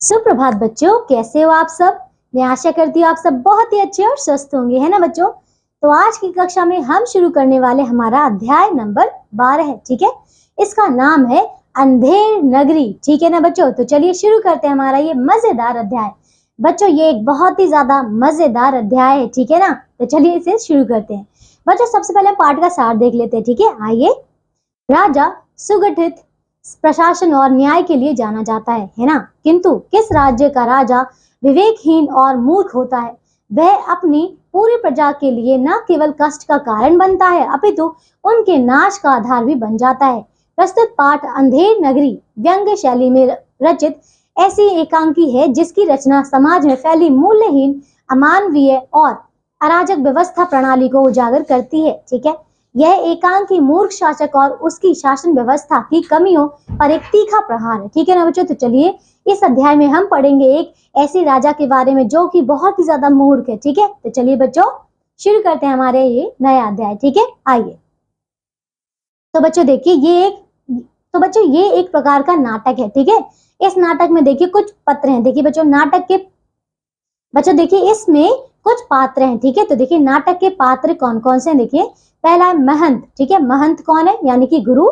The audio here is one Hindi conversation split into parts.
सुप्रभात बच्चों, कैसे हो आप सब। मैं आशा करती हूँ आप सब बहुत ही अच्छे और स्वस्थ होंगे, है ना बच्चों। तो आज की कक्षा में हम शुरू करने वाले हमारा अध्याय नंबर 12 है। ठीक है, इसका नाम है अंधेर नगरी। ठीक है ना बच्चों, तो चलिए शुरू करते हैं हमारा ये मजेदार अध्याय। बच्चों ये एक बहुत ही ज्यादा मजेदार अध्याय है, ठीक है ना। तो चलिए इसे शुरू करते हैं। बच्चों सबसे पहले पाठ का सार देख लेते हैं। ठीक है, आइए। राजा सुगठित प्रशासन और न्याय के लिए जाना जाता है ना। किंतु किस राज्य का राजा विवेकहीन और मूर्ख होता है, वह अपनी पूरी प्रजा के लिए न केवल कष्ट का कारण बनता है अपितु उनके नाश का आधार भी बन जाता है। प्रस्तुत पाठ अंधेर नगरी व्यंग्य शैली में रचित ऐसी एकांकी है जिसकी रचना समाज में फैली मूल्यहीन, अमानवीय और अराजक व्यवस्था प्रणाली को उजागर करती है। ठीक है, यह एकांकी मूर्ख शासक और उसकी शासन व्यवस्था की कमियों पर एक तीखा प्रहार है। ठीक है ना बच्चों, तो चलिए इस अध्याय में हम पढ़ेंगे एक ऐसे राजा के बारे में जो कि बहुत ही ज्यादा मूर्ख है। ठीक है, तो चलिए बच्चों शुरू करते हैं हमारे ये नया अध्याय। ठीक है, आइए। तो बच्चों देखिए ये एक प्रकार का नाटक है। ठीक है, इस नाटक में देखिए कुछ पत्र हैं। देखिए बच्चों देखिए इसमें कुछ पात्र हैं। ठीक है, तो देखिए नाटक के पात्र कौन कौन से हैं। देखिए पहला है महंत। ठीक है, महंत कौन है, यानी कि गुरु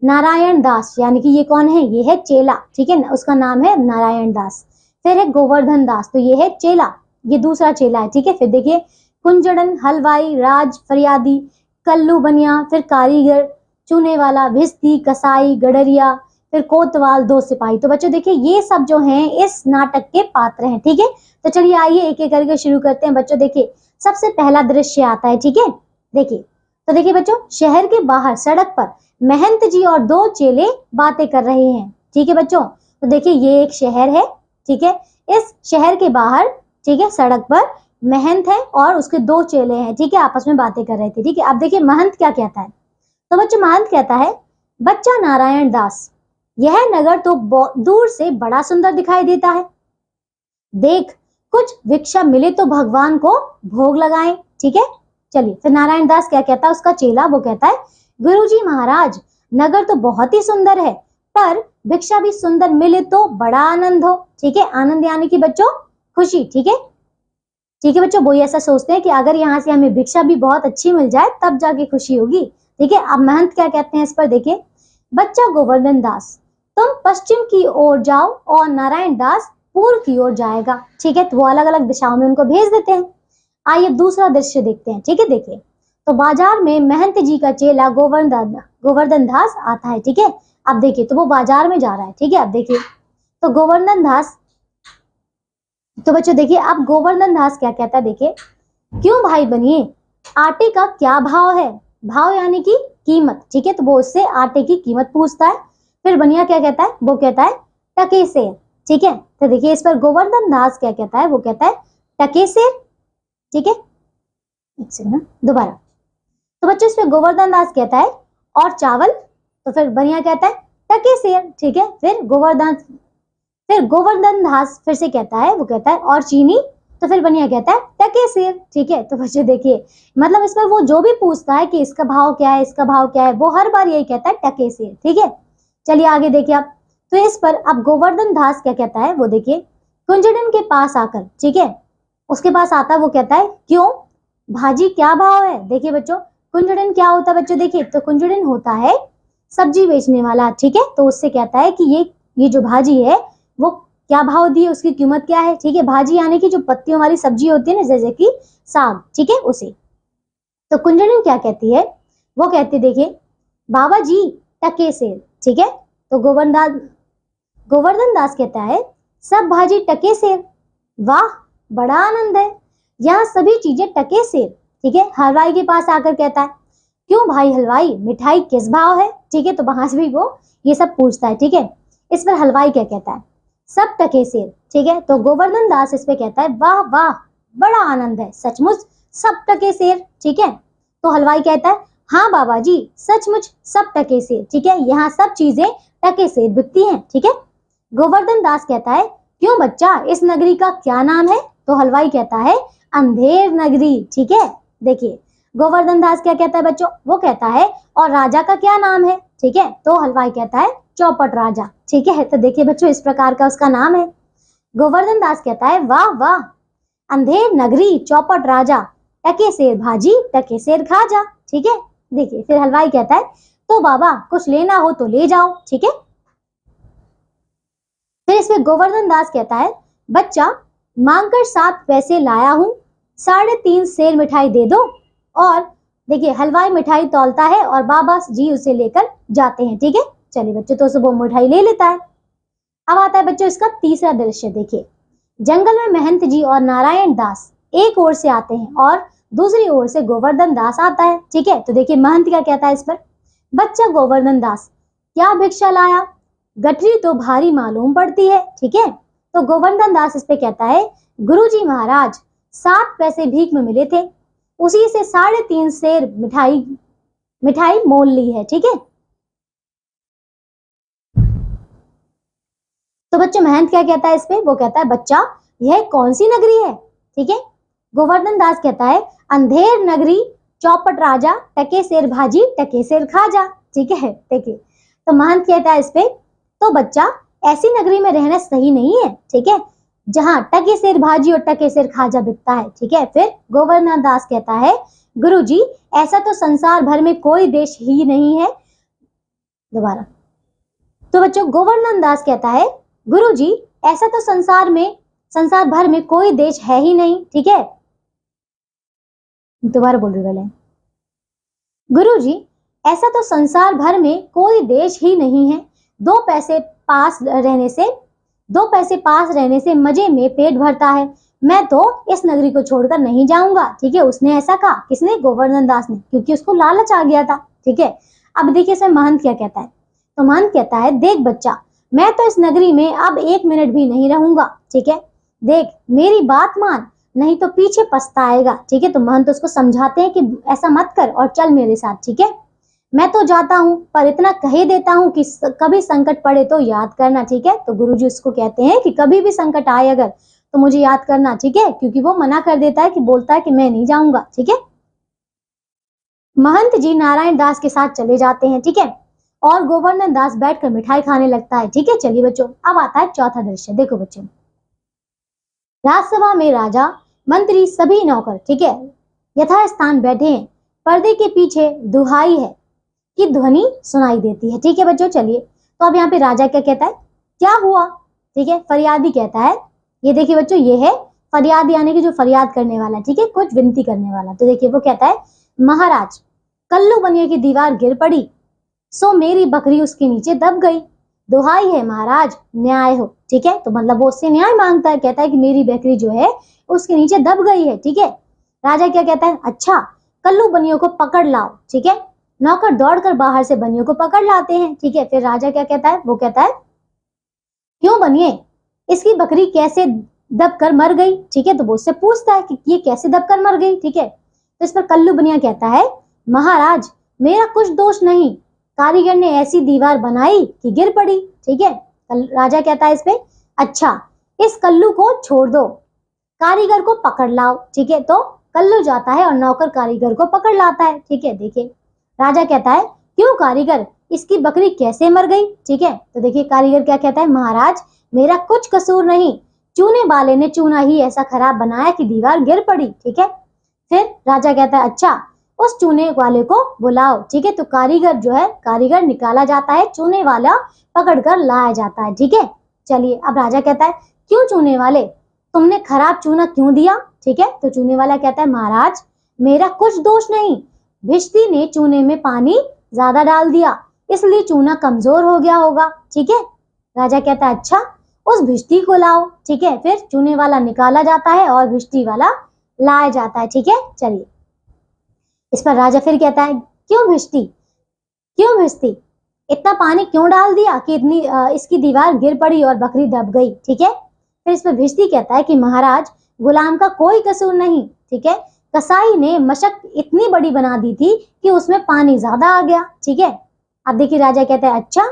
नारायण दास, यानी कि ये कौन है, ये है चेला। ठीक है, उसका नाम है नारायण दास। फिर है गोवर्धन दास, तो ये है चेला, ये दूसरा चेला है। ठीक है, फिर देखिए कुंजड़न, हलवाई, राज फरियादी, कल्लू बनिया, फिर कारीगर, चूने वाला, भिस्ती, कसाई, गडरिया, फिर कोतवाल, दो सिपाही। तो बच्चों देखिए ये सब जो हैं इस नाटक के पात्र हैं। ठीक है, तो चलिए आइए एक एक करके शुरू करते हैं। बच्चों देखिए सबसे पहला दृश्य आता है। ठीक है, देखिए तो देखिए बच्चों शहर के बाहर सड़क पर महंत जी और दो चेले बातें कर रहे हैं। ठीक है बच्चों, तो देखिए ये एक शहर है। ठीक है, इस शहर के बाहर ठीक है सड़क पर महंत है और उसके दो चेले हैं। ठीक है, आपस में बातें कर रहे थे। ठीक है, अब देखिए महंत क्या कहता है। तो बच्चों महंत कहता है, बच्चा नारायण दास, यह नगर तो दूर से बड़ा सुंदर दिखाई देता है। देख कुछ भिक्षा मिले तो भगवान को भोग लगाएं। ठीक है, चलिए फिर नारायण दास क्या कहता है, उसका चेला वो कहता है, गुरुजी महाराज नगर तो बहुत ही सुंदर है, पर भिक्षा भी सुंदर मिले तो बड़ा आनंद हो। ठीक है, आनंद यानी कि बच्चों खुशी। ठीक है बच्चों, वो ऐसा सोचते हैं कि अगर यहाँ से हमें भिक्षा भी बहुत अच्छी मिल जाए तब जाके खुशी होगी। ठीक है, अब महंत क्या कहते हैं इस पर देखिए, बच्चा गोवर्धन दास, तुम पश्चिम की ओर जाओ और नारायण दास पूर्व की ओर जाएगा। ठीक है, तो वो अलग अलग दिशाओं में उनको भेज देते हैं। आइए दूसरा दृश्य देखते हैं। ठीक है, देखिए तो बाजार में महंत जी का चेला गोवर्धन दास आता है। ठीक है, अब देखिए तो वो बाजार में जा रहा है। ठीक है, अब देखिए तो गोवर्धन दास, तो बच्चों देखिए अब गोवर्धन दास क्या कहता है, देखिए क्यों भाई बनिए, आटे का क्या भाव है। भाव यानी कि कीमत। ठीक है, तो वो उससे आटे की कीमत पूछता है। फिर बनिया क्या कहता है, वो कहता है टके से। ठीक है, तो देखिए इस पर गोवर्धन दास क्या कहता है, वो कहता है टके से। ठीक है, एक सेकंड दोबारा। तो बच्चों इस पर गोवर्धन दास कहता है और चावल, तो फिर बनिया कहता है टके से। ठीक है, फिर गोवर्धन दास फिर से कहता है, वो कहता है और चीनी, तो फिर बनिया कहता है टके सेर। ठीक है, तो बच्चे देखिए मतलब इसमें वो जो भी पूछता है कि इसका भाव क्या है, इसका भाव क्या है, वो हर बार यही कहता है टके सेर। ठीक है, चलिए आगे देखिए आप। तो इस पर अब गोवर्धन दास क्या कहता है, वो देखिए कुंजड़न के पास आकर, ठीक है उसके पास आता है, वो कहता है क्यों भाजी क्या भाव है। देखिए बच्चों कुंजड़न क्या होता है, बच्चों देखिए तो कुंजड़न होता है सब्जी बेचने वाला। ठीक है, तो उससे कहता है कि ये जो भाजी है वो क्या भाव दी है, उसकी कीमत क्या है। ठीक है, भाजी यानी कि जो पत्तियों वाली सब्जी होती है ना, जैसे कि साग। ठीक है, उसे तो कुंजड़न क्या कहती है, वो कहती है देखिए बाबा जी टके से। ठीक है, तो गोवर्धन दास कहता है सब भाजी टके से, वाह बड़ा आनंद है, यहाँ सभी चीजें टके से। ठीक है, हलवाई के पास आकर कहता है क्यों भाई हलवाई मिठाई किस भाव है। ठीक है, तो वहां से भी वो ये सब पूछता है। ठीक है, इस पर हलवाई क्या कहता है, सब टके से। ठीक है, तो गोवर्धन दास इस पे कहता है वाह वाह बड़ा आनंद है, सचमुच सब टके से। ठीक है, तो हलवाई कहता है हाँ बाबा जी सचमुच सब टके से। ठीक है, यहाँ सब चीजें टके से बिकती हैं। ठीक है, गोवर्धन दास कहता है क्यों बच्चा इस नगरी का क्या नाम है, तो हलवाई कहता है अंधेर नगरी। ठीक है, देखिए गोवर्धन दास क्या कहता है बच्चों, वो कहता है और राजा का क्या नाम है। ठीक है, तो हलवाई कहता है चौपट राजा। ठीक है, तो देखिए बच्चों इस प्रकार का उसका नाम है। गोवर्धन दास कहता है वाह वाह, अंधेर नगरी चौपट राजा, टके सेर भाजी टके सेर खाजा। ठीक है, देखिए फिर हलवाई कहता है तो बाबा कुछ लेना हो तो ले जाओ। ठीक है, फिर इसमें गोवर्धन दास कहता है बच्चा मांगकर 7 पैसे लाया हूं, 3.5 सेर मिठाई दे दो। और देखिए हलवाई मिठाई तौलता है और बाबा जी उसे लेकर जाते हैं। ठीक है, चलिए बच्चों, तो वो मिठाई ले लेता है। अब आता है बच्चों इसका तीसरा दृश्य। देखिए जंगल में महंत जी और नारायण दास एक ओर से आते हैं और दूसरी ओर से गोवर्धन दास आता है। ठीक है, तो देखिए महंत क्या कहता है इस पर, बच्चा गोवर्धन दास क्या भिक्षा लाया, गठरी तो भारी मालूम पड़ती है। ठीक है, तो गोवर्धन दास इस पे कहता है गुरुजी महाराज 7 पैसे भीख में मिले थे, उसी से 3.5 सेर मिठाई मोल ली है। ठीक है, तो बच्चों महंत क्या कहता है इस पे, वो कहता है बच्चा यह कौन सी नगरी है। ठीक है, गोवर्धन दास कहता है अंधेर नगरी चौपट राजा, टके सेर भाजी टके सेर खाजा। ठीक है, देखिए तो महंत कहता है इस पे तो बच्चा ऐसी नगरी में रहना सही नहीं है। ठीक है, जहां टके सेर भाजी और टके सेर खाजा बिकता है। ठीक है, फिर गोवर्धन दास कहता है गुरुजी ऐसा तो संसार भर में कोई देश ही नहीं है। दोबारा, तो बच्चों गोवर्धन दास कहता है गुरुजी ऐसा तो संसार भर में कोई देश है ही नहीं। ठीक है, दोबारा बोल रही वाले, गुरुजी ऐसा तो संसार भर में कोई देश ही नहीं है, 2 पैसे पास रहने से मजे में पेट भरता है, मैं तो इस नगरी को छोड़कर नहीं जाऊंगा। ठीक है, उसने ऐसा कहा, किसने, गोवर्धन दास ने, क्योंकि उसको लालच आ गया था। ठीक है, अब देखिए इसमें महंत क्या कहता है, तो महंत कहता है देख बच्चा मैं तो इस नगरी में अब 1 मिनट भी नहीं रहूंगा। ठीक है, देख मेरी बात मान, नहीं तो पीछे पछताएगा। ठीक है, तो महंत उसको समझाते हैं कि ऐसा मत कर और चल मेरे साथ। ठीक है, मैं तो जाता हूँ पर इतना कह ही देता हूँ कि कभी संकट पड़े तो याद करना। ठीक है, तो गुरुजी उसको कहते हैं कि कभी भी संकट आए अगर तो मुझे याद करना। ठीक है, क्योंकि वो मना कर देता है कि बोलता है कि मैं नहीं जाऊंगा। ठीक है, महंत जी नारायण दास के साथ चले जाते हैं। ठीक है, और गोवर्धन दास बैठकर मिठाई खाने लगता है। ठीक है, चलिए बच्चों अब आता है चौथा दृश्य। देखो बच्चों राजसभा में राजा मंत्री सभी नौकर ठीक है यथास्थान बैठे हैं, पर्दे के पीछे दुहाई है की ध्वनि सुनाई देती है। ठीक है बच्चों, चलिए तो अब यहाँ पे राजा क्या कहता है, क्या हुआ। ठीक है, फरियादी कहता है, ये देखिए बच्चों ये है फरियाद यानी कि जो फरियाद करने वाला। ठीक है, कुछ विनती करने वाला। तो देखिए वो कहता है महाराज कल्लू बनिए की दीवार गिर पड़ी, सो मेरी बकरी उसके नीचे दब गई, दुहाई है महाराज न्याय हो। ठीक है, तो मतलब वो उससे न्याय मांगता है, कहता है कि मेरी बकरी जो है उसके नीचे दब गई है। ठीक है, राजा क्या कहता है, अच्छा कल्लू बनियों को पकड़ लाओ। ठीक है, नौकर दौड़कर बाहर से बनियों को पकड़ लाते हैं। ठीक है, फिर राजा क्या कहता है, वो कहता है क्यों बनिए इसकी बकरी कैसे दबकर मर गई। ठीक है, तो वो उससे पूछता है कि ये कैसे दबकर मर गई। ठीक है, तो इस पर कल्लू बनिया कहता है महाराज मेरा कुछ दोष नहीं, कारीगर ने ऐसी दीवार बनाई कि गिर पड़ी। ठीक है, राजा कहता है इस पे अच्छा इस कल्लू को छोड़ दो, कारीगर को पकड़ लाओ। ठीक है, तो कल्लू जाता है और नौकर कारीगर को पकड़ लाता है। ठीक है, देखिए राजा कहता है क्यों कारीगर इसकी बकरी कैसे मर गई। ठीक है, तो देखिए कारीगर क्या कहता है, महाराज मेरा कुछ कसूर नहीं, चूने वाले ने चूना ही ऐसा खराब बनाया कि दीवार गिर पड़ी। ठीक है, फिर राजा कहता है अच्छा उस चूने वाले को बुलाओ। ठीक है, तो कारीगर निकाला जाता है, चूने वाला पकड़कर लाया जाता है। ठीक है, चलिए अब राजा कहता है क्यों चूने वाले तुमने खराब चूना क्यों दिया। ठीक है, तो चूने वाला कहता है महाराज मेरा कुछ दोष नहीं, भिश्ती ने चूने में पानी ज्यादा डाल दिया इसलिए चूना कमजोर हो गया होगा। ठीक है, राजा कहता है अच्छा उस भिश्ती को लाओ। ठीक है, फिर चूने वाला निकाला जाता है और भिश्ती वाला लाया जाता है। ठीक है, चलिए इस पर राजा फिर कहता है क्यों भिश्ती इतना पानी क्यों डाल दिया कि इसकी दीवार गिर पड़ी और बकरी दब गई। ठीक है, फिर इस पर भिश्ती कहता है कि महाराज गुलाम का कोई कसूर नहीं। ठीक है, कसाई ने मशक इतनी बड़ी बना दी थी कि उसमें पानी ज्यादा आ गया। ठीक है, अब देखिए राजा कहता है अच्छा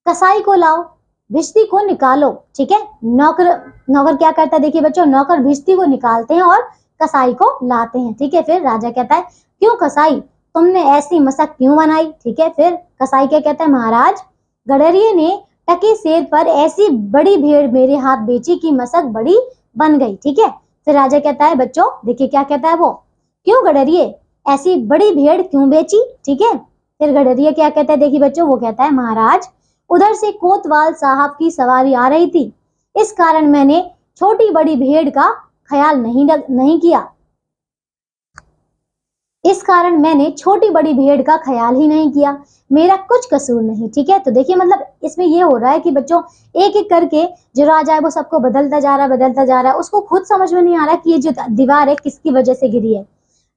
कसाई को लाओ, भिश्ती को निकालो। ठीक है, नौकर क्या करता है, देखिए बच्चों नौकर भिश्ती को निकालते हैं और कसाई को लाते हैं। ठीक है, फिर राजा कहता है क्यों कसाई तुमने ऐसी मशक क्यों बनाई। ठीक है, फिर कसाई क्या कहता है, महाराज गडरिये ने टके शेर पर ऐसी बड़ी भेड़ मेरे हाथ बेची कि मसक बड़ी बन गई। ठीक है, फिर राजा कहता है बच्चों देखिए क्या कहता है वो, क्यों गडरिये ऐसी बड़ी भेड़ क्यों बेची। ठीक है, फिर गडरिया क्या कहता है, देखिए बच्चों वो कहता है महाराज उधर से कोतवाल साहब की सवारी आ रही थी, इस कारण मैंने छोटी बड़ी भेड़ का ख्याल नहीं किया, इस कारण मैंने छोटी बड़ी भेड़ का ख्याल ही नहीं किया, मेरा कुछ कसूर नहीं। ठीक है, तो देखिए मतलब इसमें ये हो रहा है कि बच्चों एक एक करके जो राजा है वो सबको बदलता जा रहा है, उसको खुद समझ में नहीं आ रहा कि ये जो दीवार है किसकी वजह से गिरी है,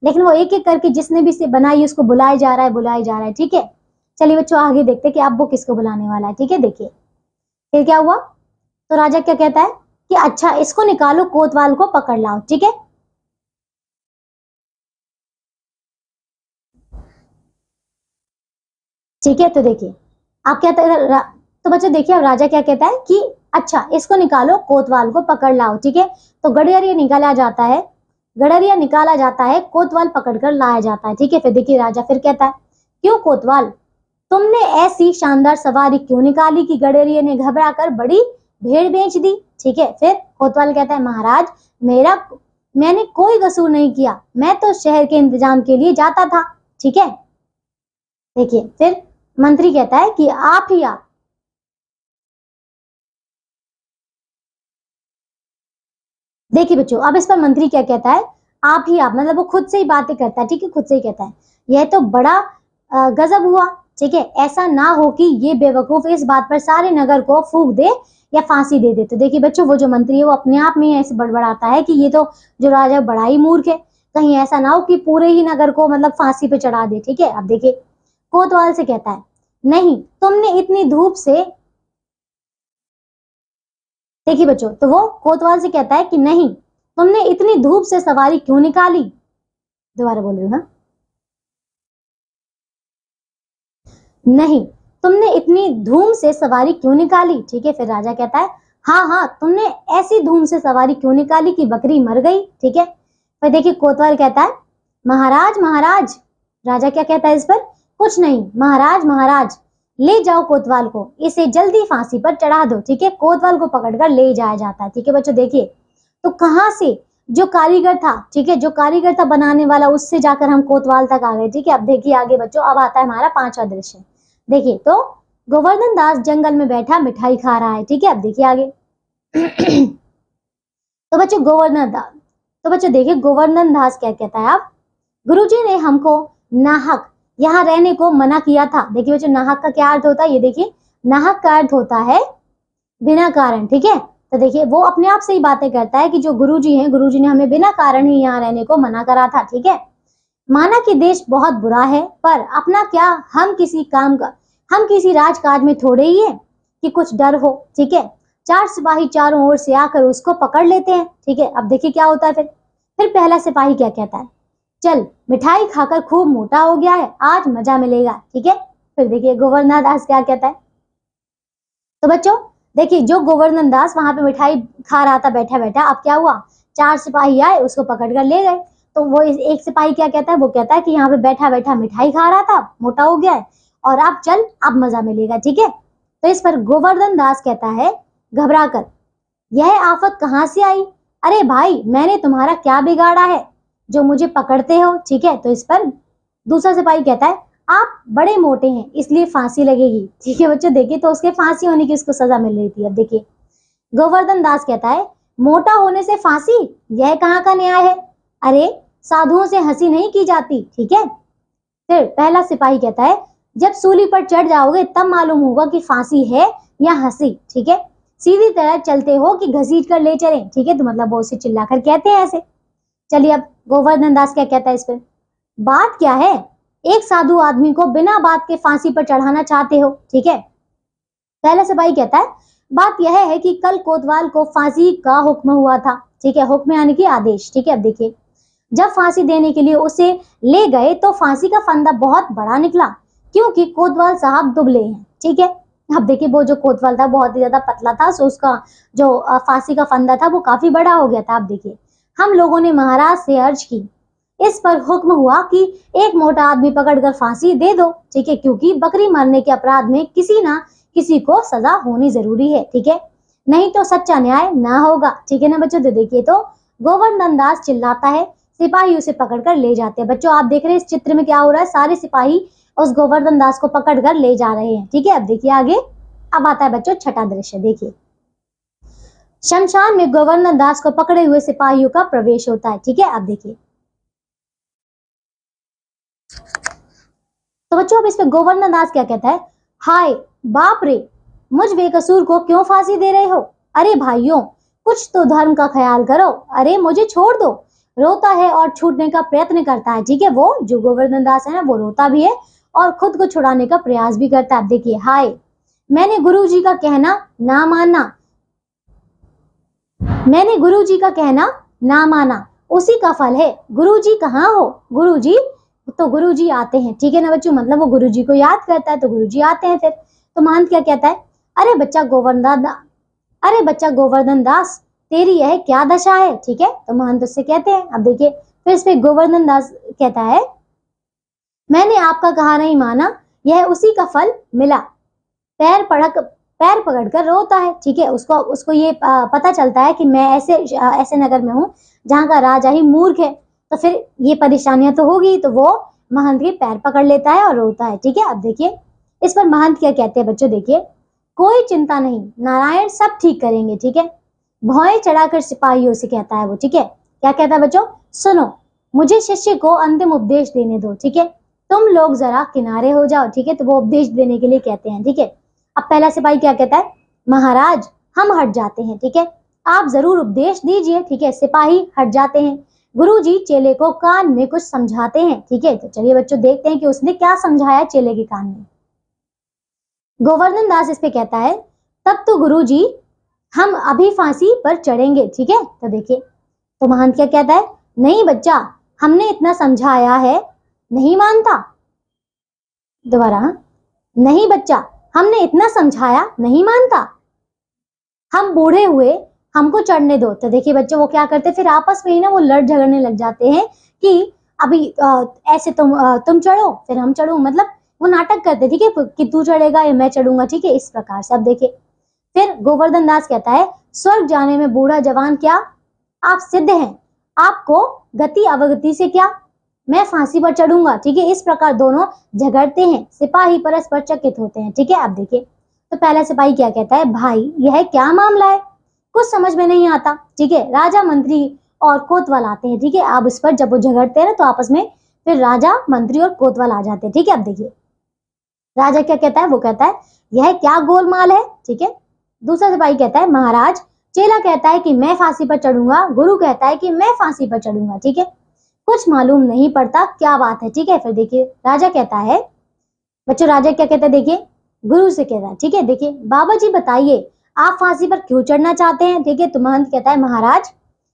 लेकिन वो एक एक करके जिसने भी इसे बनाई उसको बुलाया जा रहा है। ठीक है, चलिए बच्चों आगे देखते हैं कि अब वो किसको बुलाने वाला है। ठीक है, देखिए फिर क्या हुआ, तो राजा क्या कहता है कि अच्छा इसको निकालो, कोतवाल को पकड़ लाओ। ठीक है, ठीक है, तो देखिए आप क्या तो बच्चों देखिए अब राजा क्या कहता है कि अच्छा इसको निकालो, कोतवाल को पकड़ लाओ। ठीक है, तो गडरिया निकाला जाता है, कोतवाल पकड़कर लाया जाता है। ठीक है, फिर देखिए राजा फिर कहता है क्यों कोतवाल तुमने ऐसी शानदार सवारी क्यों निकाली कि गडरिया ने घबरा कर बड़ी भेड़ बेच दी। ठीक है, फिर कोतवाल कहता है महाराज मैंने कोई कसूर नहीं किया, मैं तो शहर के इंतजाम के लिए जाता था। ठीक है, देखिए फिर मंत्री कहता है कि आप ही आप देखिए बच्चों अब इस पर मंत्री क्या कहता है, आप ही आप मतलब वो खुद से ही बातें करता है। ठीक है, खुद से ही कहता है यह तो बड़ा गजब हुआ। ठीक है, ऐसा ना हो कि ये बेवकूफ इस बात पर सारे नगर को फूंक दे या फांसी दे दे। तो देखिए बच्चों वो जो मंत्री है वो अपने आप में ऐसे बड़बड़ाता है कि ये तो जो राजा बड़ा ही मूर्ख है, कहीं ऐसा ना हो कि पूरे ही नगर को मतलब फांसी पे चढ़ा दे। ठीक है, अब देखिए कोतवाल से कहता है नहीं तुमने इतनी धूप से, देखिए बच्चों तो वो कोतवाल से कहता है कि नहीं तुमने इतनी धूप से सवारी क्यों निकाली, दोबारा बोल रही हूँ ना, नहीं तुमने इतनी धूम से सवारी क्यों निकाली। ठीक है, फिर राजा कहता है हाँ हाँ तुमने ऐसी धूम से सवारी क्यों निकाली कि बकरी मर गई। ठीक है, फिर देखिए कोतवाल कहता है महाराज महाराज, राजा क्या कहता है इस पर, कुछ नहीं महाराज महाराज, ले जाओ कोतवाल को, इसे जल्दी फांसी पर चढ़ा दो। ठीक है, कोतवाल को पकड़कर ले जाया जाता है। ठीक है बच्चों देखिए तो कहां से जो कारीगर था, ठीक है जो कारीगर था बनाने वाला, उससे जाकर हम कोतवाल तक आ गए। ठीक है, अब देखिए आगे बच्चों अब आता है हमारा पांचवा दृश्य। देखिए तो गोवर्धन दास जंगल में बैठा मिठाई खा रहा है। ठीक है, अब देखिए आगे तो बच्चों देखिए गोवर्धन दास क्या कहता है, आप गुरुजी ने हमको नाहक यहाँ रहने को मना किया था। देखिए बच्चों नाहक का क्या अर्थ होता है, ये देखिए नाहक का अर्थ होता है बिना कारण। ठीक है, तो देखिए वो अपने आप से ही बातें करता है कि जो गुरुजी हैं, गुरुजी ने हमें बिना कारण ही यहाँ रहने को मना करा था। ठीक है, माना कि देश बहुत बुरा है पर अपना क्या, हम किसी राजकाज में थोड़े ही है कि कुछ डर हो। ठीक है, चार सिपाही चारों ओर से आकर उसको पकड़ लेते हैं। ठीक है, अब देखिए क्या होता है फिर पहला सिपाही क्या कहता है, चल मिठाई खाकर खूब मोटा हो गया है, आज मजा मिलेगा। ठीक है, फिर देखिए गोवर्धन दास क्या कहता है, तो बच्चों देखिए जो गोवर्धन दास वहां पे मिठाई खा रहा था बैठा बैठा, अब क्या हुआ, चार सिपाही आए उसको पकड़ कर ले गए। तो वो एक सिपाही क्या कहता है, वो कहता है कि यहाँ पे बैठा बैठा मिठाई खा रहा था, मोटा हो गया है, और अब चल अब मजा मिलेगा। ठीक है, तो इस पर गोवर्धन दास कहता है घबरा कर, यह आफत कहाँ से आई, अरे भाई मैंने तुम्हारा क्या बिगाड़ा है जो मुझे पकड़ते हो। ठीक है, तो इस पर दूसरा सिपाही कहता है आप बड़े मोटे हैं इसलिए फांसी लगेगी। ठीक है बच्चों देखिए तो उसके फांसी होने की उसको सजा मिल रही थी। अब देखिए गोवर्धन दास कहता है मोटा होने से फांसी, यह कहाँ का न्याय है, अरे साधुओं से हंसी नहीं की जाती। ठीक है, फिर पहला सिपाही कहता है जब सूली पर चढ़ जाओगे तब मालूम होगा कि फांसी है या हंसी। ठीक है, सीधी तरह चलते हो कि घसीट कर ले चले। ठीक है, तो मतलब वो उसे चिल्लाकर कहते हैं ऐसे। चलिए अब गोवर्धन दास क्या कहता है इस पर, बात क्या है, एक साधु आदमी को बिना बात के फांसी पर चढ़ाना चाहते हो। ठीक है, पहला सिपाही कहता है बात यह है कि कल कोतवाल को फांसी का हुक्म हुआ था। ठीक है, हुक्म यानी कि आदेश। ठीक है, अब देखिए जब फांसी देने के लिए उसे ले गए तो फांसी का फंदा बहुत बड़ा निकला क्योंकि कोतवाल साहब दुबले हैं। ठीक है, अब देखिए वो जो कोतवाल था बहुत ही ज्यादा पतला था, सो उसका जो फांसी का फंदा था वो काफी बड़ा हो गया था। अब देखिए हम लोगों ने महाराज से अर्ज की, इस पर हुक्म हुआ कि एक मोटा आदमी पकड़कर फांसी दे दो। ठीक है, क्योंकि बकरी मरने के अपराध में किसी ना किसी को सजा होनी जरूरी है, ठीक है, नहीं तो सच्चा न्याय ना होगा, ठीक है ना बच्चों। तो देखिए तो गोवर्धन दास चिल्लाता है, सिपाही उसे पकड़कर ले जाते हैं। बच्चों आप देख रहे हैं इस चित्र में क्या हो रहा है, सारे सिपाही उस गोवर्धन दास को पकड़कर ले जा रहे हैं, ठीक है। अब देखिए आगे, अब आता है बच्चों छठा दृश्य, देखिए शमशान में गोवर्धन दास को पकड़े हुए सिपाहियों का प्रवेश होता है, ठीक है। अब देखिए तो बच्चों अब इस पे गोवर्धन दास क्या कहता है, हाय बाप रे, मुझ बेकसूर को क्यों फांसी दे रहे हो, अरे भाइयों कुछ तो धर्म का ख्याल करो, अरे मुझे छोड़ दो। रोता है और छूटने का प्रयत्न करता है, ठीक है, वो जो गोवर्धन दास है ना वो रोता भी है और खुद को छुड़ाने का प्रयास भी करता है। देखिए हाय, मैंने गुरुजी का कहना ना माना, मैंने गुरुजी का कहना ना माना, उसी का फल है। गुरुजी कहाँ हो, गुरुजी तो गुरुजी आते हैं, ठीक है ना बच्चों, मतलब वो गुरुजी को याद करता है तो गुरुजी आते हैं। फिर तो महंत क्या कहता है, अरे बच्चा गोवर्धन दास तेरी यह क्या दशा है, ठीक है। तो महंत उससे कहते हैं, अब देखिए फिर इस पे गोवर्धन दास कहता है, मैंने आपका कहा नहीं माना, यह उसी का फल मिला। पैर पकड़कर रोता है, ठीक है, उसको ये पता चलता है कि मैं ऐसे नगर में हूँ जहाँ का राजा ही मूर्ख है, तो फिर ये परेशानियां तो होगी, तो वो महंत के पैर पकड़ लेता है और रोता है, ठीक है। अब देखिए इस पर महंत क्या कहते हैं बच्चों, देखिए कोई चिंता नहीं, नारायण सब ठीक करेंगे, ठीक है। भौएं चढ़ाकर सिपाहियों से कहता है वो, ठीक है, क्या कहता है बच्चों, सुनो मुझे शिष्य को अंतिम उपदेश देने दो, ठीक है, तुम लोग जरा किनारे हो जाओ, ठीक है। तो वो उपदेश देने के लिए कहते हैं, ठीक है। अब पहला सिपाही क्या कहता है, महाराज हम हट जाते हैं, ठीक है, आप जरूर उपदेश दीजिए, ठीक है। सिपाही हट जाते हैं। गुरुजी चेले को कान में कुछ समझाते हैं, ठीक है। तो चलिए बच्चों देखते हैं कि उसने क्या समझाया चेले के कान में। गोवर्धन दास इस पे कहता है, तब तो गुरुजी हम अभी फांसी पर चढ़ेंगे, ठीक है। तो देखिए तो महंत क्या कहता है, नहीं बच्चा हमने इतना समझाया है, नहीं मानता, दोबारा, नहीं बच्चा हमने इतना समझाया नहीं मानता, हम बूढ़े हुए हमको चढ़ने दो। तो देखिए बच्चों वो क्या करते फिर आपस में ही ना वो लड़ झगड़ने लग जाते हैं कि अभी ऐसे तुम चढ़ो फिर हम चढ़ो, मतलब वो नाटक करते, ठीक है, कि तू चढ़ेगा या मैं चढ़ूंगा, ठीक है, इस प्रकार से। अब देखिए फिर गोवर्धन दास कहता है, स्वर्ग जाने में बूढ़ा जवान क्या आप सिद्ध हैं, आपको गति अवगति से क्या, मैं फांसी पर चढ़ूंगा, ठीक है। इस प्रकार दोनों झगड़ते हैं, सिपाही परस्पर चकित होते हैं, ठीक है। अब देखिए तो पहला सिपाही क्या कहता है, भाई यह क्या मामला है, कुछ समझ में नहीं आता, ठीक है। राजा मंत्री और कोतवाल आते हैं, ठीक है। अब इस पर जब वो झगड़ते हैं ना तो आपस में फिर राजा मंत्री और कोतवाल आ जाते हैं, ठीक है। अब देखिए राजा क्या कहता है, वो कहता है यह क्या गोलमाल है, ठीक है। दूसरा सिपाही कहता है, महाराज चेला कहता है कि मैं फांसी पर चढ़ूंगा, गुरु कहता है कि मैं फांसी पर चढ़ूंगा, ठीक है, कुछ मालूम नहीं पड़ता क्या बात है, ठीक है। फिर देखिए राजा कहता है, बच्चों राजा क्या कहता है, देखिए गुरु से कहता है, ठीक है, देखिए बाबा जी बताइए आप फांसी पर क्यों चढ़ना चाहते हैं, ठीक है। तो महंत कहता है, महाराज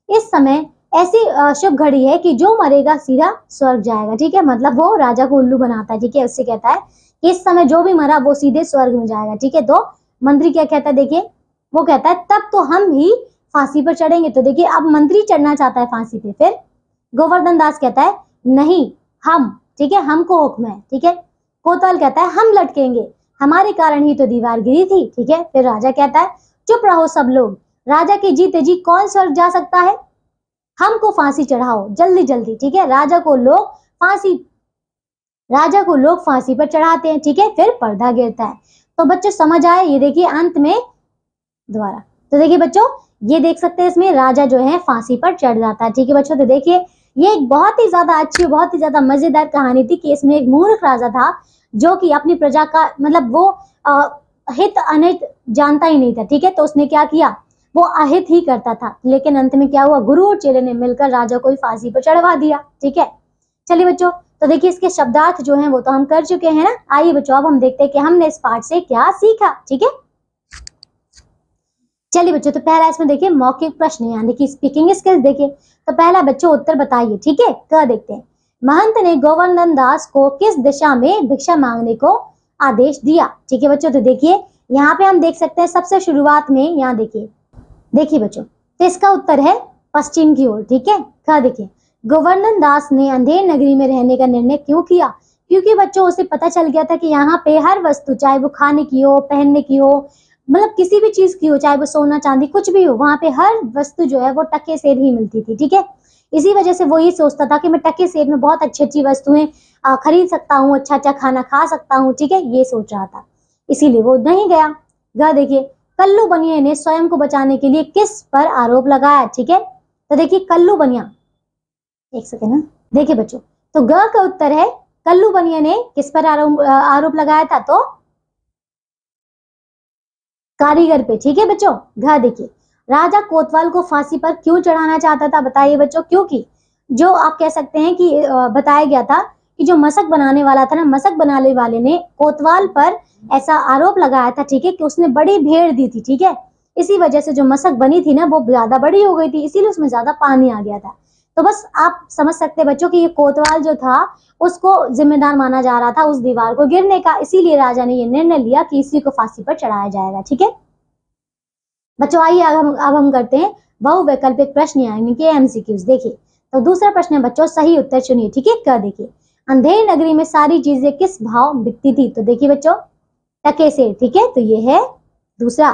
इस समय ऐसी शुभ घड़ी है कि जो मरेगा सीधा स्वर्ग जाएगा, ठीक है, मतलब वो राजा को उल्लू बनाता है, ठीक है। उससे कहता है कि इस समय जो भी मरा वो सीधे स्वर्ग में जाएगा, ठीक है। तो मंत्री क्या कहता है, देखिए वो कहता है तब तो हम भी फांसी पर चढ़ेंगे। तो देखिए अब मंत्री चढ़ना चाहता है फांसी पे, फिर गोवर्धन दास कहता है नहीं हम, ठीक है, हमको हुक्म है, ठीक है। कोतवाल कहता है हम लटकेंगे, हमारे कारण ही तो दीवार गिरी थी, ठीक है। फिर राजा कहता है चुप रहो सब लोग, राजा के जीते जी कौन स्वर्ग जा सकता है, हमको फांसी चढ़ाओ जल्दी जल्दी, ठीक है। राजा को लोग फांसी पर चढ़ाते हैं, ठीक है। फिर पर्दा गिरता है। तो बच्चों समझ आए, ये देखिए अंत में दोबारा, तो देखिए बच्चों ये देख सकते हैं इसमें राजा जो है फांसी पर चढ़ जाता है, ठीक है बच्चों। तो देखिए ये एक बहुत ही ज्यादा अच्छी, बहुत ही ज्यादा मजेदार कहानी थी कि इसमें एक मूर्ख राजा था जो कि अपनी प्रजा का मतलब वो हित अनित जानता ही नहीं था, ठीक है। तो उसने क्या किया, वो अहित ही करता था, लेकिन अंत में क्या हुआ, गुरु और चेले ने मिलकर राजा को फांसी पर चढ़वा दिया, ठीक है। चलिए बच्चों तो देखिए इसके शब्दार्थ जो हैं वो तो हम कर चुके हैं ना। आइए बच्चों अब हम देखते हैं कि हमने इस पाठ से क्या सीखा, ठीक है। चलिए बच्चों तो पहला इसमें देखिए मौखिक प्रश्न यानी कि स्पीकिंग स्किल्स, देखिए तो पहला बच्चों उत्तर बताइए, ठीक है। क्या देखते हैं, महंत ने गोवर्धन दास को किस दिशा में भिक्षा मांगने को आदेश दिया, ठीक है बच्चों। तो देखिए यहाँ पे हम देख सकते हैं सबसे शुरुआत में, यहाँ देखिए बच्चों तो इसका उत्तर है पश्चिम की ओर, ठीक है। क्या देखिए गोवर्धन दास ने अंधेर नगरी में रहने का निर्णय क्यों किया, क्योंकि बच्चों उसे पता चल गया था कि यहाँ पे हर वस्तु, चाहे वो खाने की हो, पहनने की हो, मतलब किसी भी चीज की हो, चाहे वो सोना चांदी कुछ भी हो, वहां पे हर वस्तु जो है वो टके सेर ही मिलती थी, ठीक है। इसी वजह से वो ये सोचता था कि मैं टके सेर में बहुत अच्छी अच्छी वस्तुएं खरीद सकता हूँ, अच्छा अच्छा खाना खा सकता हूँ, ठीक है, ये सोच रहा था, इसीलिए वो नहीं गया। देखिए, कल्लू बनिया ने स्वयं को बचाने के लिए किस पर आरोप लगाया, ठीक है। तो देखिए कल्लू बनिया, एक सेकेंड ना, देखिए बच्चों, तो ग का उत्तर है कल्लू बनिया ने किस पर आरोप लगाया था, तो कारीगर पे, ठीक है बच्चों। देखिए, राजा कोतवाल को फांसी पर क्यों चढ़ाना चाहता था, बताइए बच्चों। क्योंकि जो आप कह सकते हैं कि बताया गया था कि जो मशक बनाने वाला था ना, मशक बनाने वाले ने कोतवाल पर ऐसा आरोप लगाया था, ठीक है, कि उसने बड़ी भेड़ दी थी, ठीक है। इसी वजह से जो मशक बनी थी ना वो ज्यादा बड़ी हो गई थी, इसीलिए उसमें ज्यादा पानी आ गया था। तो बस आप समझ सकते हैं बच्चों कि ये कोतवाल जो था उसको जिम्मेदार माना जा रहा था उस दीवार को गिरने का, इसीलिए राजा ने ये निर्णय लिया कि इसी को फांसी पर चढ़ाया जाएगा, ठीक है बच्चों। आइए अब हम करते हैं बहुवैकल्पिक प्रश्न यानी कि एमसीक्यूज। देखिए, तो दूसरा प्रश्न है बच्चों, सही उत्तर चुनिए, ठीक है। देखिए, अंधेरी नगरी में सारी चीजें किस भाव बिकती थी, तो देखिए बच्चों टके से, ठीक है, तो ये है दूसरा।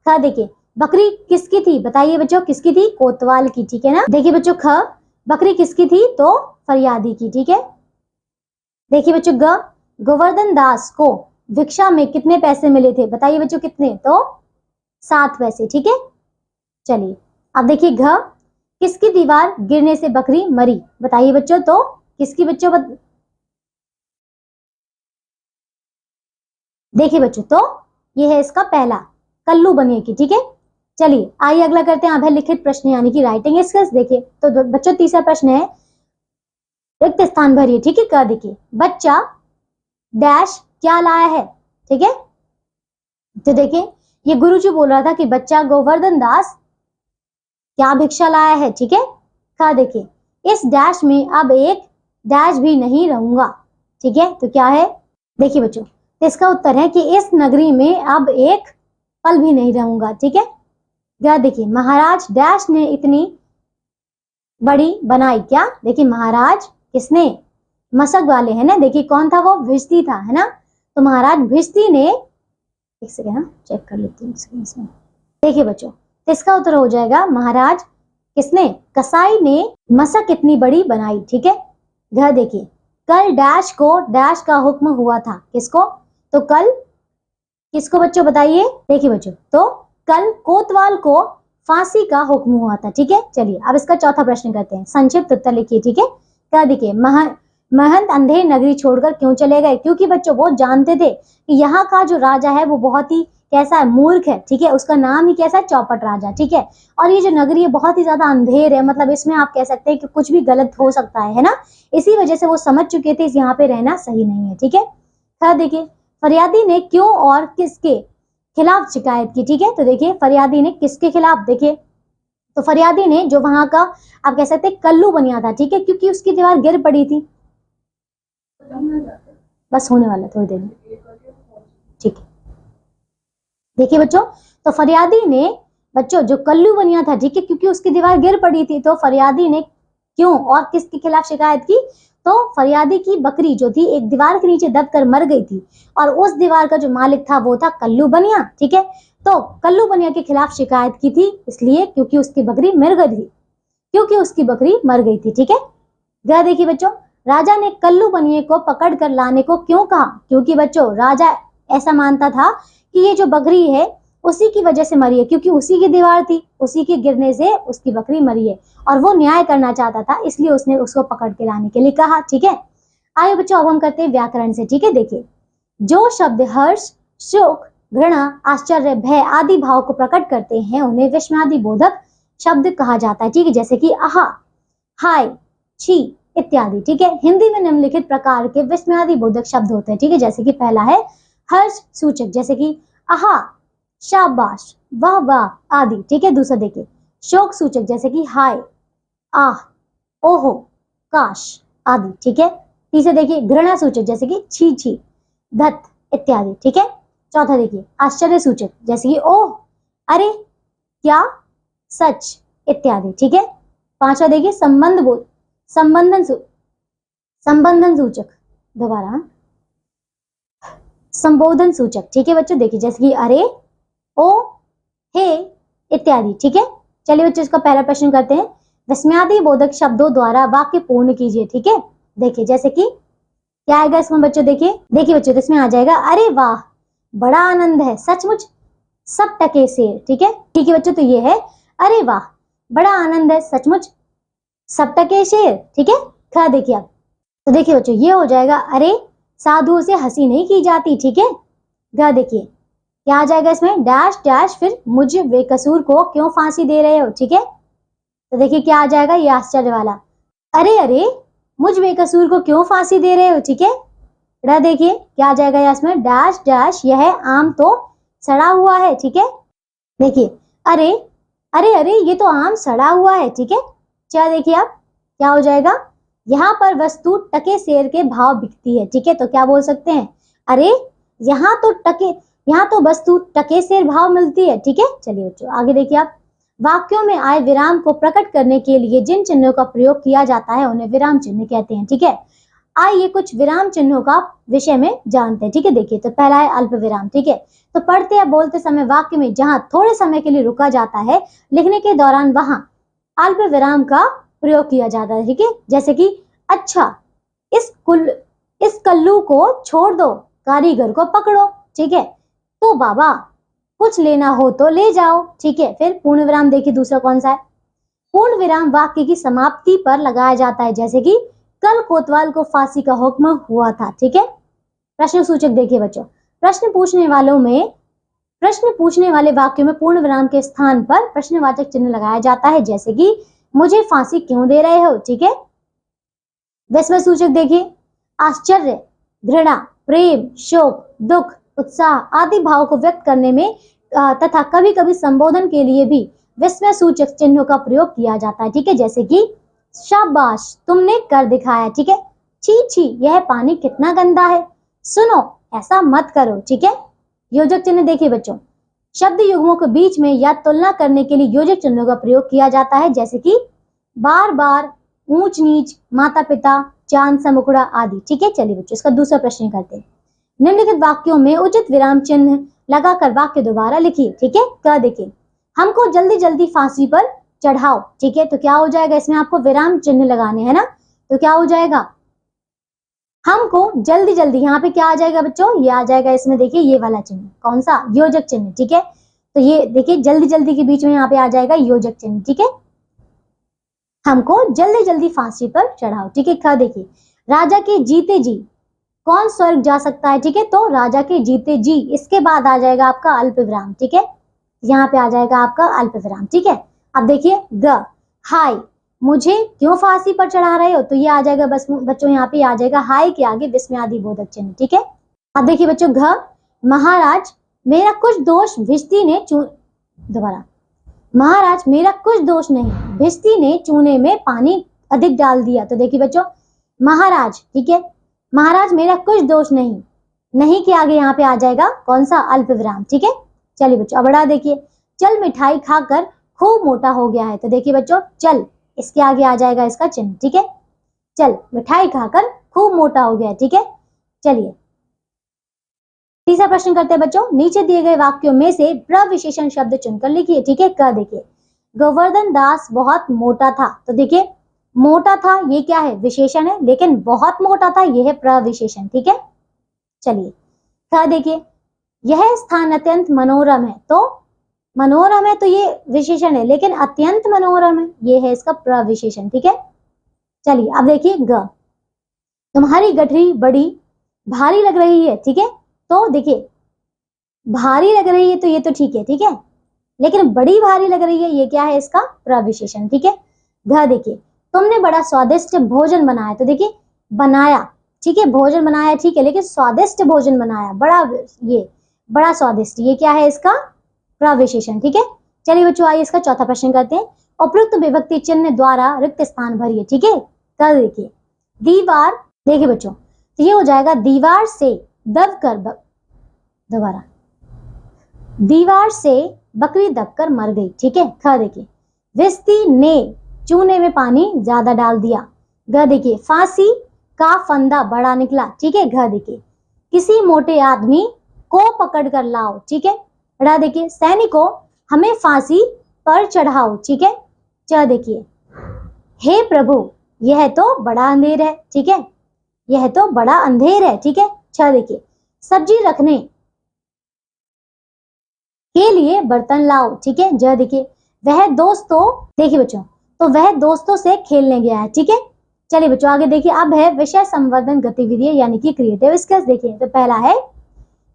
देखिए, बकरी किसकी थी, बताइए बच्चों, किसकी थी, कोतवाल की, ठीक है ना। देखिए बच्चों, बकरी किसकी थी, तो फरियादी की, ठीक है। देखिए बच्चों, गोवर्धन दास को भिक्षा में कितने पैसे मिले थे, बताइए बच्चों कितने, तो 7 पैसे, ठीक है। चलिए, अब देखिए, किसकी दीवार गिरने से बकरी मरी, बताइए बच्चों, तो किसकी बच्चों देखिए बच्चों, तो ये है इसका पहला, कल्लू बनिए की, ठीक है। चलिए आइए अगला करते हैं, अब है लिखित प्रश्न यानी कि राइटिंग स्किल्स। देखिए, तो बच्चों तीसरा प्रश्न है, रिक्त स्थान भरिए, ठीक है। देखिए, बच्चा डैश क्या लाया है, ठीक है। तो देखिए, ये गुरुजी बोल रहा था कि बच्चा गोवर्धन दास क्या भिक्षा लाया है, ठीक है। देखिए, इस डैश में अब एक डैश भी नहीं रहूंगा, ठीक है, तो क्या है, देखिए बच्चों, तो इसका उत्तर है कि इस नगरी में अब एक पल भी नहीं रहूंगा, ठीक है। देखिए, महाराज डैश ने इतनी बड़ी बनाई क्या, देखिए महाराज किसने, मशक वाले है ना, देखिए कौन था वो, भिश्ती था, है ना। तो महाराज भिश्ती ने, एक सेकेंड ना चेक कर लेती हूँ। देखिए बच्चों, तो इसका उत्तर हो जाएगा महाराज किसने, कसाई ने मशक कितनी बड़ी बनाई, ठीक है। देखिए, कल डैश को डैश का हुक्म हुआ था, किसको, तो कल किसको बच्चों बताइए, देखिए बच्चों, तो कल कोतवाल को फांसी का हुक्म हुआ था, ठीक है। चलिए अब इसका चौथा प्रश्न करते हैं, संक्षिप्त उत्तर लिखिए, ठीक है। देखिए, महंत अंधेरी नगरी छोड़कर क्यों चले गए, क्योंकि बच्चों वो जानते थे कि यहाँ का जो राजा है वो बहुत ही कैसा है, मूर्ख है, ठीक है, उसका नाम ही कैसा है, चौपट राजा, ठीक है। और ये जो नगरी है बहुत ही ज्यादा अंधेर है, मतलब इसमें आप कह सकते हैं कि कुछ भी गलत हो सकता है ना। इसी वजह से वो समझ चुके थे यहाँ पे रहना सही नहीं है, ठीक है। देखिए, फरियादी ने क्यों और किसके खिलाफ शिकायत की, ठीक है। तो देखिए, फरियादी ने किसके खिलाफ, देखिए, तो फरियादी ने जो वहां का आप कह सकते हैं कल्लू बनिया था, ठीक है, क्योंकि उसकी दीवार गिर पड़ी थी, बस होने वाला थोड़ी देर में, ठीक है। देखिए बच्चों, तो फरियादी ने बच्चों जो कल्लू बनिया था, ठीक है, क्योंकि उसकी दीवार गिर पड़ी थी, तो फरियादी ने क्यों और किसके खिलाफ शिकायत की, तो फरियादी की बकरी जो थी एक दीवार के नीचे दब कर मर गई थी, और उस दीवार का जो मालिक था वो था कल्लू बनिया, ठीक है। तो कल्लू बनिया के खिलाफ शिकायत की थी इसलिए क्योंकि उसकी बकरी मर गई थी, क्योंकि उसकी बकरी मर गई थी, ठीक है। देखिए बच्चों, राजा ने कल्लू बनिए को पकड़ कर लाने को क्यों कहा, क्योंकि बच्चों राजा ऐसा मानता था कि ये जो बकरी है उसी की वजह से मरी है, क्योंकि उसी की दीवार थी, उसी के गिरने से उसकी बकरी मरी है, और वो न्याय करना चाहता था, इसलिए उसने उसको पकड़ के लाने के लिए कहा, ठीक है। आइए बच्चों, अब हम करते हैं व्याकरण से, ठीक है। देखिए, जो शब्द हर्ष, शोक, घृणा, आश्चर्य, भय आदि भाव को प्रकट करते हैं उन्हें विस्मयादि बोधक शब्द कहा जाता है, ठीक है, जैसे कि आहा, हाय, छी इत्यादि, ठीक है। हिंदी में निम्नलिखित प्रकार के विस्मयादि बोधक शब्द होते हैं, ठीक है, जैसे कि पहला है हर्ष सूचक, जैसे कि आहा, शाबाश, वाह वाह आदि, ठीक है। दूसरा देखिए, शोक सूचक, जैसे कि हाय, आह, ओहो, काश आदि, ठीक है। तीसरा देखिए, घृणा सूचक, जैसे कि छी छी, धत इत्यादि, ठीक है। चौथा देखिए, आश्चर्य सूचक, जैसे कि ओह, अरे, क्या, सच इत्यादि, ठीक है। पांचवा देखिए, संबंधन सूचक, दोबारा संबोधन सूचक, ठीक है बच्चों। देखिए जैसे कि अरे, ओ, हे इत्यादि, ठीक है। चलिए बच्चों इसका पहला प्रश्न करते हैं। विस्मयादि बोधक शब्दों द्वारा वाक्य पूर्ण कीजिए, ठीक है। देखिए जैसे कि क्या आएगा इसमें बच्चों, देखिए बच्चों, इसमें आ जाएगा अरे वाह, बड़ा आनंद है, सचमुच सब टके शेर, ठीक है बच्चों। तो ये है अरे वाह, बड़ा आनंद है, सचमुच सब टके शेर, ठीक है। क्या देखिए आप, तो देखिए बच्चों ये हो जाएगा अरे, साधुओं से हंसी नहीं की जाती, ठीक है। क्या देखिए क्या आ जाएगा इसमें, डैश डैश, फिर मुझ बेकसूर को क्यों फांसी दे रहे हो, ठीक है। तो देखिए क्या आ जाएगा, ये आश्चर्य वाला, अरे अरे, मुझ बेकसूर को क्यों फांसी दे रहे हो, ठीक है। देखिए क्या आ जाएगा इसमें, डैश डैश, यह आम तो सड़ा हुआ है, ठीक है। देखिए अरे अरे अरे, ये तो आम सड़ा हुआ है, ठीक है। क्या देखिए आप, क्या हो जाएगा, यहाँ पर वस्तु टके शेर के भाव बिकती है, ठीक है। तो क्या बोल सकते हैं, अरे यहाँ तो वस्तु टके शेर भाव मिलती है, ठीक है। चलिए बच्चों आगे देखिए आप, वाक्यों में आए विराम को प्रकट करने के लिए जिन चिन्हों का प्रयोग किया जाता है उन्हें विराम चिन्ह कहते हैं, ठीक है। आइए कुछ विराम चिन्हों का विषय में जानते हैं, ठीक है। देखिए तो पहला है अल्प विराम, ठीक है। तो पढ़ते या बोलते समय वाक्य में जहां थोड़े समय के लिए रुका जाता है, लिखने के दौरान वहां अल्प विराम का प्रयोग किया जाता है, ठीक है। जैसे कि अच्छा, इस कल्लू को छोड़ दो, कारीगर को पकड़ो, ठीक है। तो बाबा कुछ लेना हो तो ले जाओ, ठीक है। फिर पूर्ण विराम देखिए दूसरा कौन सा है, पूर्ण विराम वाक्य की समाप्ति पर लगाया जाता है, जैसे कि कल कोतवाल को फांसी का हुक्म हुआ था, ठीक है। प्रश्न सूचक देखिए बच्चों, प्रश्न पूछने वाले वाक्यों में पूर्ण विराम के स्थान पर प्रश्नवाचक चिन्ह लगाया जाता है, जैसे कि मुझे फांसी क्यों दे रहे हो, ठीक है। विस्मय सूचक देखिए, आश्चर्य, घृणा, प्रेम, शोक, दुख, उत्साह आदि भाव को व्यक्त करने में तथा कभी कभी संबोधन के लिए भी विस्मय सूचक चिन्हों का प्रयोग किया जाता है, ठीक है। जैसे कि शाबाश, तुमने कर दिखाया, ठीक है। छी छी, यह पानी कितना गंदा है, सुनो ऐसा मत करो, ठीक है। योजक चिन्ह देखिए बच्चों, शब्द युग्मों के बीच में या तुलना करने के लिए योजक चिन्हों का प्रयोग किया जाता है, जैसे कि बार बार, ऊंच नीच, माता पिता, चांद सा मुकुड़ा आदि, ठीक है। चलिए बच्चों इसका दूसरा प्रश्न करते हैं। निम्नलिखित वाक्यों में उचित विराम चिन्ह लगाकर वाक्य दोबारा लिखिए, ठीक है। क्या देखिए, हमको जल्दी जल्दी फांसी पर चढ़ाओ, ठीक है। तो क्या हो जाएगा इसमें, आपको विराम चिन्ह लगाने हैं ना। तो क्या हो जाएगा, हमको जल्दी जल्दी, यहाँ पे क्या आ जाएगा बच्चों, ये आ जाएगा इसमें, देखिए ये वाला चिन्ह, कौन सा, योजक चिन्ह, ठीक है। तो ये देखिए जल्दी जल्दी के बीच में यहाँ पे आ जाएगा योजक चिन्ह, ठीक है। हमको जल्दी जल्दी फांसी पर चढ़ाओ, ठीक है। क्या देखिए, राजा के जीते जी कौन स्वर्ग जा सकता है, ठीक है। तो राजा के जीते जी, इसके बाद आ जाएगा आपका अल्प विराम, ठीक है। यहाँ पे आ जाएगा आपका अल्प विराम, ठीक है। अब देखिए ग, हाय, मुझे क्यों फांसी पर चढ़ा रहे हो, तो ये आ जाएगा बस बच्चों, यहाँ पे आ जाएगा हाय के आगे विस्मयादि बोधक चिन्ह, ठीक है। अब देखिए बच्चों घ, महाराज मेरा कुछ दोष भिश्ती ने दोबारा, महाराज मेरा कुछ दोष नहीं, भिश्ती ने चूने में पानी अधिक डाल दिया। तो देखिए बच्चों महाराज, ठीक है, महाराज मेरा कुछ दोष नहीं, नहीं के आगे यहाँ पे आ जाएगा कौन सा, अल्प विराम, ठीक है। चलिए बच्चों अब बड़ा देखिए, चल मिठाई खाकर खूब मोटा हो गया है। तो देखिए बच्चों चल, इसके आगे आ जाएगा इसका चिन्ह, ठीक है। चल मिठाई खाकर खूब मोटा हो गया है, ठीक है। चलिए तीसरा प्रश्न करते हैं बच्चों, नीचे दिए गए वाक्यों में से प्रविशेषण शब्द चुनकर लिखिए, ठीक है। क्या देखिए, गोवर्धन दास बहुत मोटा था। तो देखिए मोटा था ये क्या है, विशेषण है, लेकिन बहुत मोटा था ये है प्रविशेषण, ठीक है। चलिए क्या देखिए, यह स्थान अत्यंत मनोरम है। तो मनोरम है तो ये विशेषण है, लेकिन अत्यंत मनोरम है ये है इसका प्रविशेषण, ठीक है। चलिए अब देखिए ग, तुम्हारी गठरी बड़ी भारी लग रही है, ठीक है। तो देखिए भारी लग रही है तो ये तो ठीक है, ठीक है, लेकिन बड़ी भारी लग रही है ये क्या है, इसका प्रविशेषण, ठीक है। घ देखिए, तुमने बड़ा स्वादिष्ट भोजन बनाया। तो देखिए बनाया, ठीक है, भोजन बनाया ठीक है, लेकिन स्वादिष्ट भोजन बनाया, बड़ा स्वादिष्ट, ये क्या है इसका प्रविशेषण, ठीक है। चलिए बच्चों आइए इसका चौथा प्रश्न करते हैं। उपयुक्त विभक्ति चिन्ह द्वारा रिक्त स्थान भरिए, ठीक है। कर देखिए, दीवार, देखिए बच्चों तो ये हो जाएगा दीवार से दबकर, दोबारा, दीवार से बकरी दबकर मर गई, ठीक है। ख देखिए, विस्ती ने चूने में पानी ज्यादा डाल दिया। ग देखिए, फांसी का फंदा बड़ा निकला, ठीक है। घ देखिए किसी मोटे आदमी को पकड़ कर लाओ, ठीक है। ड़ देखिए सैनिकों हमें फांसी पर चढ़ाओ, ठीक है। च देखिए हे प्रभु यह तो बड़ा अंधेर है, ठीक है, यह तो बड़ा अंधेर है, ठीक है। छ देखिए सब्जी रखने के लिए बर्तन लाओ, ठीक है। ज देखिए वह दोस्तों, देखिए बच्चों, तो वह दोस्तों से खेलने गया है, ठीक है। चलिए बच्चों आगे देखिए, अब है विषय संवर्धन गतिविधि यानी कि क्रिएटिव स्किल्स। देखिए तो पहला है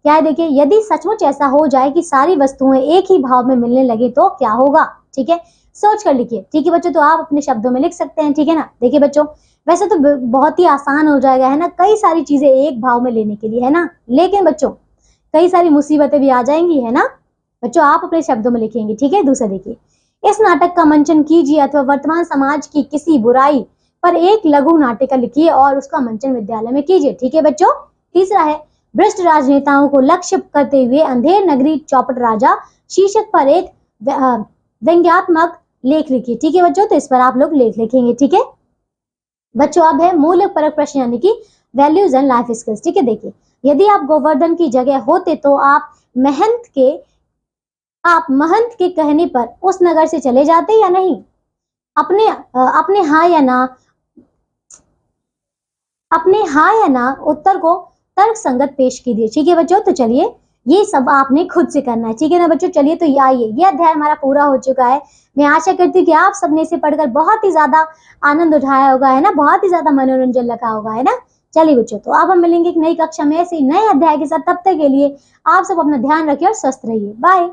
क्या है, देखिए यदि सचमुच ऐसा हो जाए कि सारी वस्तुएं एक ही भाव में मिलने लगे तो क्या होगा, ठीक है। सोच कर लिखिए, ठीक है बच्चों, तो आप अपने शब्दों में लिख सकते हैं, ठीक है ना। देखिए बच्चों वैसे तो बहुत ही आसान हो जाएगा, है ना, कई सारी चीजें एक भाव में लेने के लिए, है ना, लेकिन बच्चों कई सारी मुसीबतें भी आ जाएंगी, है ना। बच्चों आप अपने शब्दों में लिखेंगे, ठीक है। दूसरा देखिए इस नाटक का मंचन कीजिए अथवा वर्तमान समाज की किसी बुराई पर एक लघु नाटिका लिखिए और उसका मंचन विद्यालय में कीजिए, ठीक है बच्चों। तीसरा है भ्रष्ट राजनेताओं को लक्ष्य करते हुए अंधेर नगरी चौपट राजा शीर्षक पर एक व्यंग्यात्मक लेख लिखिए, ठीक है बच्चों। तो इस पर आप लोग लेख लिखेंगे, ठीक है बच्चों। अब है मूल्य परक प्रश्न यानी कि वैल्यूज एंड लाइफ स्किल्स, ठीक है। देखिए यदि आप गोवर्धन की जगह होते तो आप महंत के कहने पर उस नगर से चले जाते या नहीं। अपने हाँ या ना उत्तर को तर्क संगत पेश कीजिए, ठीक है बच्चों। तो चलिए ये सब आपने खुद से करना है, ठीक है ना बच्चों। चलिए तो आइए, ये अध्याय हमारा पूरा हो चुका है। मैं आशा करती हूँ कि आप सबने इसे पढ़कर बहुत ही ज्यादा आनंद उठाया होगा, है ना, बहुत ही ज्यादा मनोरंजन रखा होगा, है ना। चलिए बच्चों तो अब हम मिलेंगे एक नई कक्षा में ऐसे नए अध्याय के साथ। तब तक के लिए आप सब अपना ध्यान रखिए और स्वस्थ रहिए। बाय।